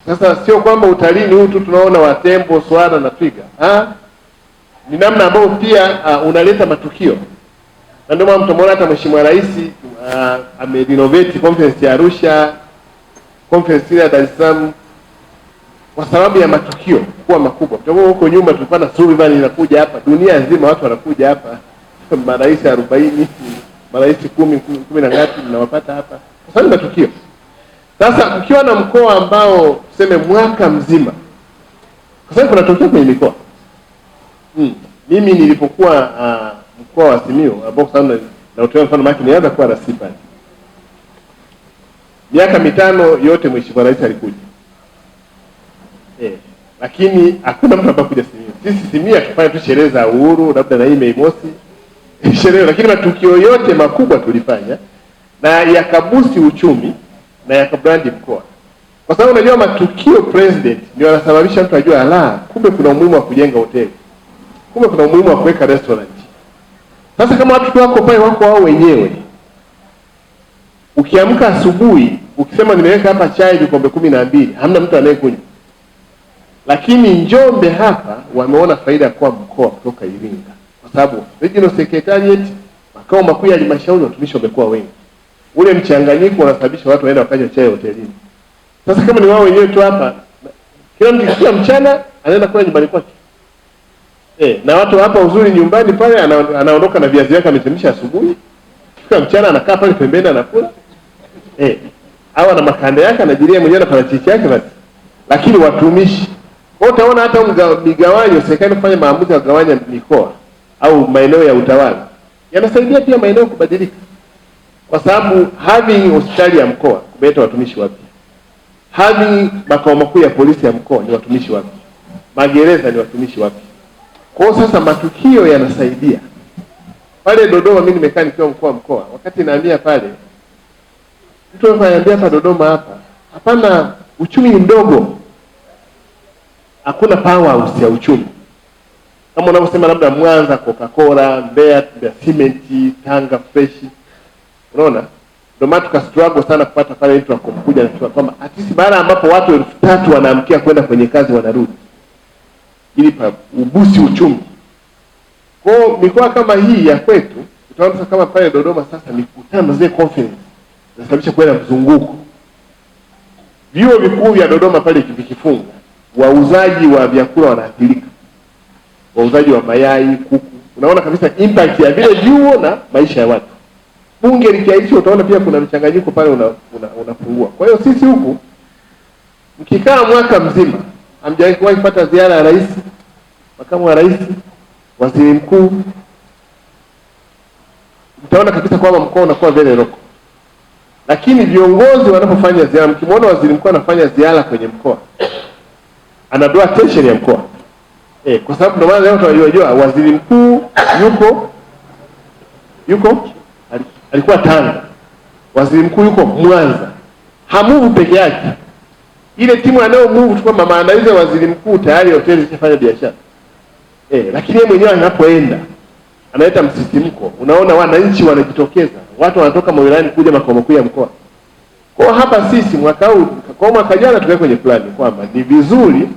Sasa sio kwamba utalii ni huu tu tunaona wa tembo, swala na twiga. Ni namna ambayo pia unaleta matukio. Na ndio maana mtamwona hata Mheshimiwa Rais amerenovate conference ya Arusha, conference ya Dar es Salaam kwa sababu ya matukio kuwa makubwa. Kwa huko nyuma tulikuwa na Sullivan inakuja hapa, dunia nzima watu wanakuja hapa. Marais 40, marais 10 na ngapi mnawapata hapa. Kwa sababu matukio. Sasa ukiwa na mkoa ambao tuseme mwaka mzima, kwa sababu kuna tokeo kwenye mikoa. Mimi nilipokuwa mkoa wa Simiyu ambao sana na utoa mfano maki nianza kuwa rasipa. Miaka 5 yote Mheshimiwa Rais alikuja. Lakini hakuna mtu ambaye kuja Simiyu. Sisi Simiyu tufanye tu sherehe za uhuru, labda na hii Mei Mosi. Sherehe, lakini matukio yote makubwa tulifanya na yakabusi uchumi na yakabrandi mkoa. Kwa sababu unajua matukio president ndio yanasababisha mtu ajue kumbe kuna umuhimu wa kujenga hoteli. Kumbe kuna umuhimu wa kuweka restaurant. Sasa kama watu wako pale wako wao wenyewe. Ukiamka asubuhi, ukisema nimeweka hapa chai vikombe 12, hamna mtu anayekunywa. Lakini Njombe hapa wameona faida ya kuwa mkoa kutoka Iringa. Kwa sababu regional secretariat, makao makuu ya halmashauri watumishi wamekuwa wengi. Ule mchanganyiko unasababisha watu waenda wakanywa chai hotelini. Sasa kama ni wao wenyewe tu hapa, kila mtu kila mchana anaenda kula nyumbani kwake. Na watu hapa uzuri nyumbani pale anaondoka na viazi vyake amechemsha asubuhi. Kila mchana anakaa pale pembeni anakula. Au na makande yake anajilia mwenyewe na parachichi yake basi. Lakini watumishi, kwa utaona hata migawanyo serikali kufanya maamuzi ya kugawanya mikoa au maeneo ya utawala yanasaidia pia maeneo kubadilika. Kwa sababu having hospitali ya mkoa kumeleta watumishi wapya. Having makao makuu ya polisi ya mkoa ni watumishi wapya. Magereza ni watumishi wapya. Kwa sasa matukio yanasaidia. Pale Dodoma mimi nimekaa nikiwa mkuu wa mkoa. Wakati nahamia pale mtu ananiambia hapa Dodoma hapa, hapana, uchumi ni mdogo. Hakuna powerhouse ya uchumi. Kama unavyosema labda Mwanza Coca-Cola, Mbeya Cement, Tanga Fresh. Unaona? Ndio maana tukastruggle sana kupata pale mtu akomkuja na kwamba atisi baada ambapo watu 3000 wanaamkia kwenda kwenye kazi wanarudi. Ili ubusi uchumi. Kwa mikoa kama hii ya kwetu, utaona kama pale Dodoma sasa mikutano zile conference zinasababisha kwenda mzunguko. Vyuo vikuu vya Dodoma pale vikifunga, wauzaji wa vyakula wanaathirika. Wauzaji wa mayai, kuku. Unaona kabisa impact ya vile vyuo na maisha ya watu. Bunge likiaishwa utaona pia kuna mchanganyiko pale unapungua. Kwa hiyo sisi huku mkikaa mwaka mzima hamjawahi kupata ziara ya rais, makamu wa rais, waziri mkuu, utaona kabisa kwamba mkoa unakuwa very local. Lakini viongozi wanapofanya ziara, mkimwona waziri mkuu anafanya ziara kwenye mkoa, anadoa attention ya mkoa. Kwa sababu ndio maana leo tunajua waziri mkuu alikuwa Tanga. Waziri mkuu yuko Mwanza. Hamuvu peke yake. Ile timu anayo move tu kama maandalizi ya waziri mkuu tayari hoteli zifanya biashara. Lakini yeye mwenyewe anapoenda analeta msisimko. Unaona wananchi wanajitokeza. Watu wanatoka mawilayani kuja makao makuu ya mkoa. Kwa hapa sisi mwaka jana tukae kwenye plani kwamba ni vizuri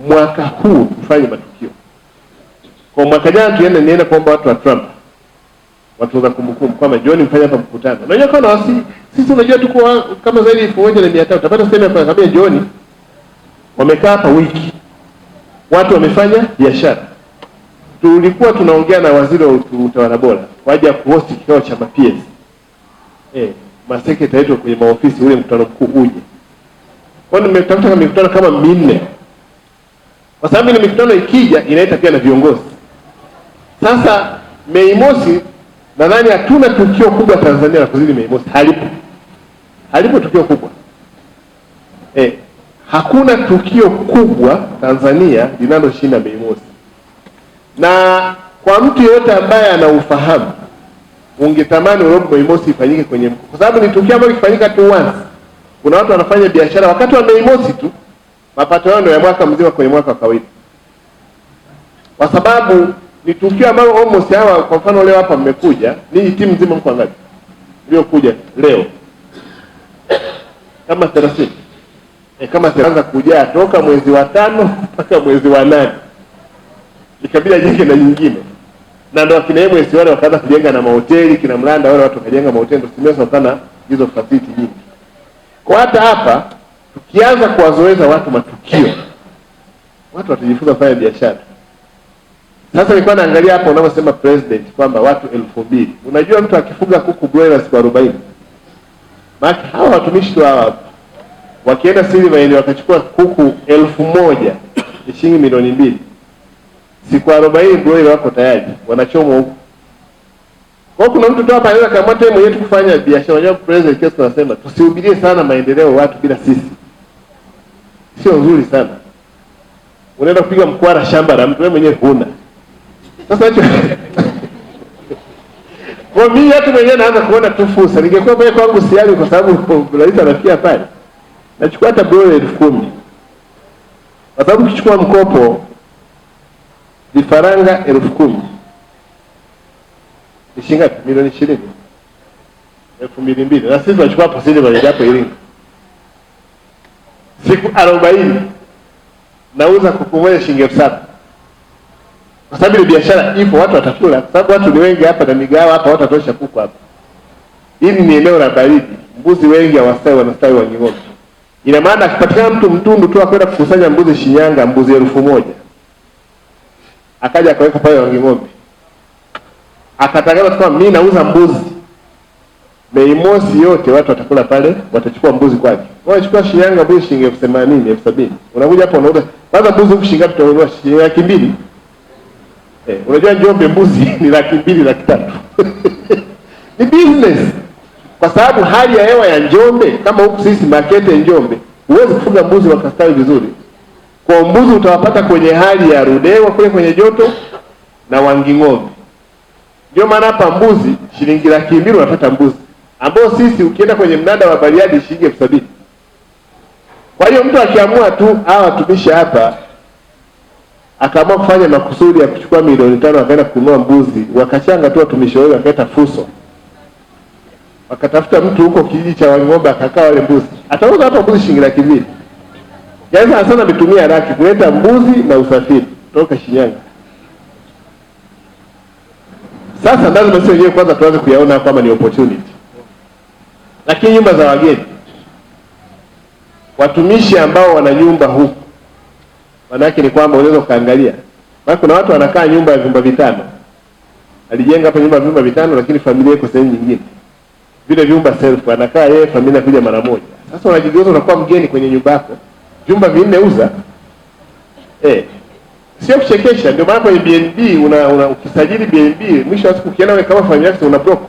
mwaka huu tufanye matukio. Kwa mwaka jana nienda kuomba watu wa Trump. Watu wa kumbukumbu kwamba John mfanya hapa mkutano. Unajua kana sisi unajua tuko kama zaidi 1500 utapata sema kwa sababu John wamekaa hapa wiki. Watu wamefanya biashara. Tulikuwa tunaongea na waziri wa utawala bora kwa ajili ya kuhost kikao cha PS. Masekretari wetu kwenye maofisi ule mkutano mkuu uje. Kwa nini nimetafuta mikutano kama 4? Kwa sababu ile mikutano ikija inaita pia na viongozi. Sasa Mei Mosi nadhani hatuna tukio kubwa Tanzania la kuzidi Mei Mosi. Halipo tukio kubwa. Hakuna tukio kubwa Tanzania linaloshinda Mei Mosi. Na kwa mtu yeyote ambaye anaufahamu, ungetamani Mei Mosi ifanyike kwenye mkoa. Kwa sababu ni tukio ambalo likifanyika tu once. Kuna watu wanafanya biashara wakati wa Mei Mosi tu. Mapato yao ndio ya mwaka mzima kwenye mwaka wa kawaida. Kwa sababu ni tukio ambalo almost hawa kwa mfano leo hapa mmekuja, ni timu nzima mko ngapi? Ndio kuja leo. Kama 30. Kama zinaanza kujaa toka mwezi wa 5 mpaka mwezi wa 8, ikabidi ajenge na nyingine, na ndio kina MSC wale wakaanza kujenga na mahoteli, kina Mlanda wale watu wakajenga mahoteli, ndio simesa sana hizo facility nyingi. Kwa hata hapa tukianza kuwazoeza watu matukio, watu watajifunza kufanya biashara. Sasa nilikuwa naangalia hapa unaposema president kwamba watu 2000. Unajua mtu akifuga kuku broiler siku 40. Maana hawa watumishi tu hawa wakienda Silver ile wakachukua kuku 1000 shilingi milioni 2. Siku 40 broiler wako tayari, wanachomwa huko. Kwa kuna mtu tu hapa anaweza kama time mwenyewe kufanya biashara. Unajua president kesho anasema tusihubirie sana maendeleo watu bila sisi. Sio nzuri sana. Unaenda kupiga mkwara shamba la mtu wewe mwenyewe huna. Sasa hicho kwa mimi hata mwenyewe naanza kuona tu fursa. Ningekuwa mimi kwangu siali kwa sababu rais anafikia pale. Nachukua hata broiler 10,000. Kwa sababu ukichukua mkopo vifaranga 10,000. Ni shilingi ngapi? Milioni 20. 2,200. Na sisi tunachukua hapo Silver hapo Iringa. Siku 40 nauza kuku moja shilingi 7,000. Kwa sababu ile biashara ipo, watu watakula, kwa sababu watu ni wengi hapa na migawa hapa watatosha kuku hapa. Hili ni eneo la baridi, mbuzi wengi hawastawi, wanastawi Wanging'ombe. Ina maana akipatikana mtu mtundu tu akwenda kukusanya mbuzi Shinyanga, mbuzi 1000. Akaja akaweka pale Wanging'ombe. Akatangaza kwamba mimi nauza mbuzi. Mei Mosi yote watu watakula pale, watachukua mbuzi kwake. Wanachukua Shinyanga mbuzi shilingi 80,000, 70,000. Unakuja hapo unauza, kwanza mbuzi huko shilingi ngapi tunanunua? Shilingi 200,000. Unajua Njombe mbuzi ni 200,000, 300,000. Ni business. Kwa sababu hali ya hewa ya Njombe, kama huku sisi market ya Njombe, huwezi kufuga mbuzi wakastawi vizuri. Kwa mbuzi utawapata kwenye hali ya Rudewa kule kwenye joto na Wanging'ombe. Ndio maana hapa mbuzi shilingi 200,000 unapata mbuzi. Ambao sisi ukienda kwenye mnada wa Bariadi shilingi 70,000. Kwa hiyo mtu akiamua tu watumishi hapa akaamua kufanya makusudi ya kuchukua milioni 5 akaenda kununua mbuzi, wakachanga tu watumishi wao wakaita fuso. Wakatafuta mtu huko kijiji cha Wanging'ombe akakaa wale mbuzi. Atauza hapa mbuzi shilingi 200,000. Yaani sana ametumia laki kuleta mbuzi na usafiri kutoka Shinyanga. Sasa lazima sisi wenyewe kwanza tuanze kuyaona kama ni opportunity. Lakini nyumba za wageni, watumishi ambao wana nyumba huku, manake ni kwamba unaweza kaangalia. Maana kuna watu wanakaa nyumba ya vyumba 5. Alijenga hapa nyumba ya vyumba 5 lakini familia iko sehemu nyingine. Vile vyumba self anakaa yeye, familia kuja mara moja. Sasa unajigeuza unakuwa mgeni kwenye nyumba yako. Vyumba 4 uza. Sio kuchekesha. Ndio maana kwenye BNB ukisajili BNB mwisho wa siku ukienda wewe kama familia yako una block.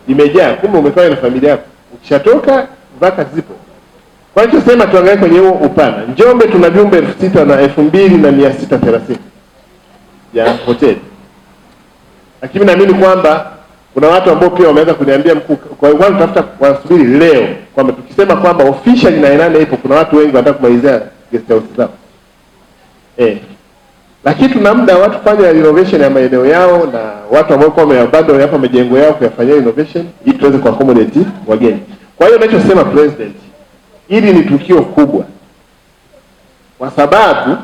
Imejaa, kumbe umekaa na familia yako. Ukishatoka vaka zipo. Kwa hiyo sema tuangalie kwenye huo upana. Njombe tuna vyumba 6,000 na 2,630 ya hoteli. Lakini naamini kwamba kuna watu ambao pia wameweza kuniambia mkuu, kwa hiyo wao tafuta wasubiri leo kwamba tukisema kwamba official na inane ipo, kuna watu wengi wanataka kumalizia guest house zao. Lakini tuna muda watu fanya renovation ya maeneo yao na watu ambao kwa bado hapa majengo yao kuyafanyia renovation ili tuweze kuaccommodate wageni. Kwa hiyo ninachosema president, hili ni tukio kubwa. Kwa sababu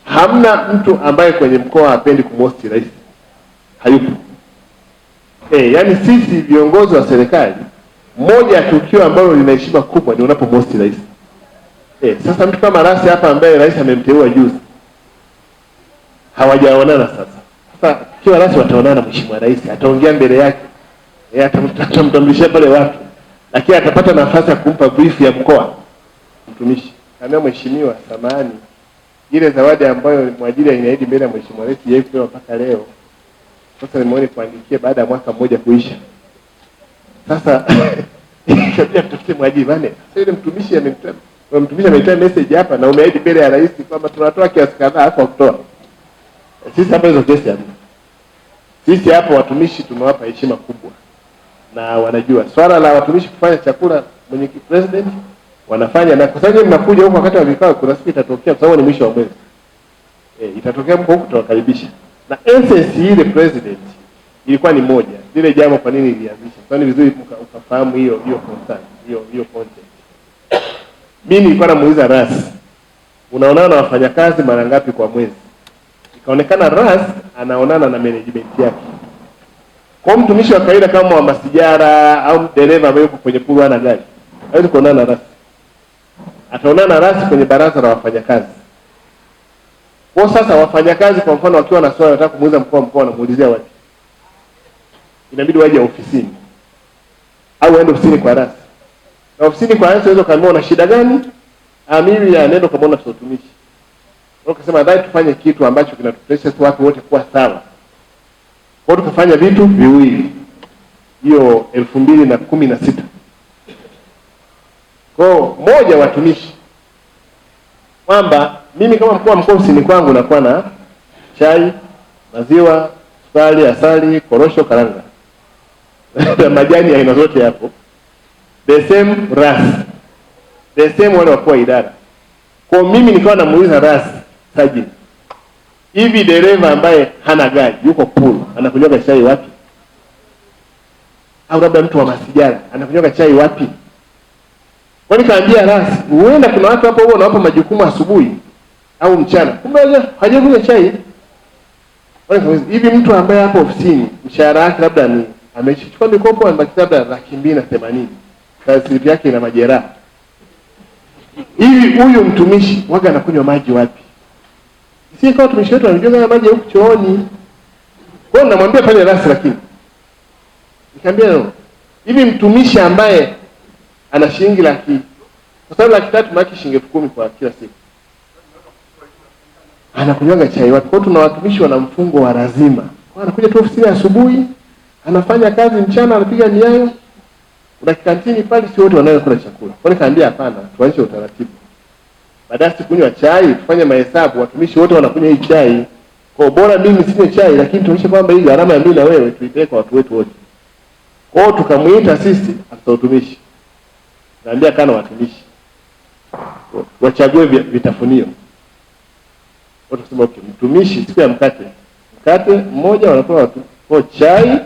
hamna mtu ambaye kwenye mkoa hapendi kumosti rais. Hayupo. Yaani sisi viongozi wa serikali, moja ya tukio ambalo lina heshima kubwa ni unapomosti rais. Sasa mtu kama Rasi hapa ambaye rais amemteua juzi, hawajaonana sasa. Sasa kiwa Rasi wataonana na mheshimiwa rais, ataongea mbele yake. Atamtambulisha pale watu. Lakini atapata nafasi ya kumpa brief ya mkoa mtumishi. Kama mheshimiwa samahani, ile zawadi ambayo mwajiri inaahidi mbele ya mheshimiwa rais yeye kupewa mpaka leo. Sasa nimeona kuandikia baada ya mwaka mmoja kuisha. Sasa kabla tutafute mwajiri bane. Sasa ile mtumishi ametoa message hapa na umeahidi mbele ya rais kwamba tunatoa kiasi kadhaa hapo kutoa. Sisi hapa hizo kesi hapo. Sisi hapo watumishi tunawapa heshima kubwa. Na wanajua swala la watumishi kufanya chakula mwenyekiti president wanafanya, na kwa sababu mnakuja huko wakati wa vikao kuna siku itatokea kwa sababu ni mwisho wa mwezi. Itatokea mko huko tutawakaribisha. Na essence ile president ilikuwa ni moja. Lile jambo kwa nini ilianzisha? Kwa nini vizuri ukafahamu hiyo concern, hiyo content. Mimi nilikuwa namuuliza RAS, unaonana na wafanyakazi mara ngapi kwa mwezi? Ikaonekana RAS anaonana na management yake. Kwa mtumishi wa kawaida kama wa masijara au dereva ambaye yuko kwenye pool ana gari, hawezi kuonana na RAS. Ataonana na RAS kwenye baraza la wafanyakazi. Kwa sasa wafanyakazi kwa mfano wakiwa na swali wanataka kumuuliza mkuu wa mkoa, anamuulizia wapi? Inabidi waje ofisini au waende ofisini kwa RAS. Na ofisini kwa RAS unaweza kaambia una shida gani? Mimi nenda kwa mbona tutumishi. Ukasema dai tufanye kitu ambacho kinatupelekea watu wote kuwa sawa. Kwa hiyo tukafanya vitu viwili. Hiyo 2016. Kwa moja, watumishi kwamba mimi kama mkuu wa mkoa ofisini kwangu nakuwa na chai, maziwa, sukari, asali, korosho, karanga. Na majani aina zote hapo. The same RAS. The same wale wakuu wa idara. Kwa mimi nikawa namuuliza RAS sajini, hivi dereva ambaye hana gari yuko pool anakunywa chai wapi? Au labda mtu wa masijara anakunywa chai wapi? Kwa nikaambia RAS, huenda kuna watu hapo wanawapa majukumu asubuhi au mchana, kumbe hajakunywa chai. Kwa nikamuuliza, hivi mtu ambaye hapo ofisini mshahara wake labda ni amechukua mikopo amebaki labda 280,000, kazi yake ina majeraha, hivi huyo mtumishi waga anakunywa maji wapi? Si kwa mtumishi wetu anajua maji huko chooni. Kwa hiyo namwambia pale RAS, lakini nikamwambia hivi mtumishi ambaye ana shilingi laki, kwa sababu 300,000 maki shilingi 10,000 kwa kila siku, anakunywa chai wapi? Kwa hiyo tuna watumishi wana mfungo wa lazima. Kwa anakuja tu ofisini asubuhi, anafanya kazi mchana, anapiga miayo, una kantini pale, si wote wanayokula chakula. Kwa hiyo nikaambia hapana, tuache utaratibu. Baada ya kunywa chai tufanye mahesabu watumishi wote wanakunywa hii chai. Kwa bora mimi sinywe chai, lakini tuonyeshe kwamba hii gharama ya mimi na wewe tuipeleke kwa watu wetu wote. Kwa hiyo tukamuita sisi afisa utumishi. Naambia kana watumishi wachague vitafunio. Watu kusema okay, mtumishi siku ya mkate mmoja wanapewa watu. Kwa chai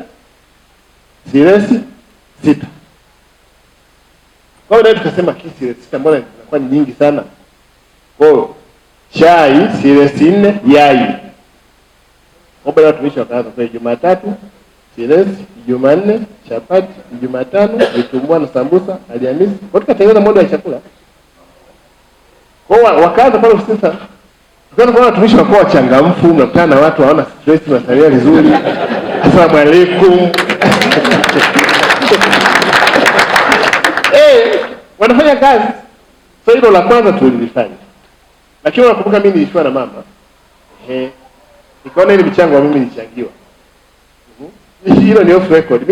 silesi 6. Kwa hiyo tukasema kisi 6 mbona inakuwa nyingi sana? Kwa chai silesi 4 yai. Kwa hiyo watumishi wakaanza kwa Jumatatu silesi, Jumanne chapati, Jumatano vitumbua na sambusa, Alhamisi watu katengeneza modo ya chakula. Kwa hiyo wakaanza pale ofisini sasa. Tukaona kwa watumishi wako wachangamfu, mnakutana na watu hawana stress, mnasalia vizuri. Asalamu alaykum. Wanafanya kazi. Sasa hilo la kwanza tulilifanya. Lakini unakumbuka mimi nilishwa na mama. Nikaona ile michango mimi nilichangiwa. Hilo ni off record.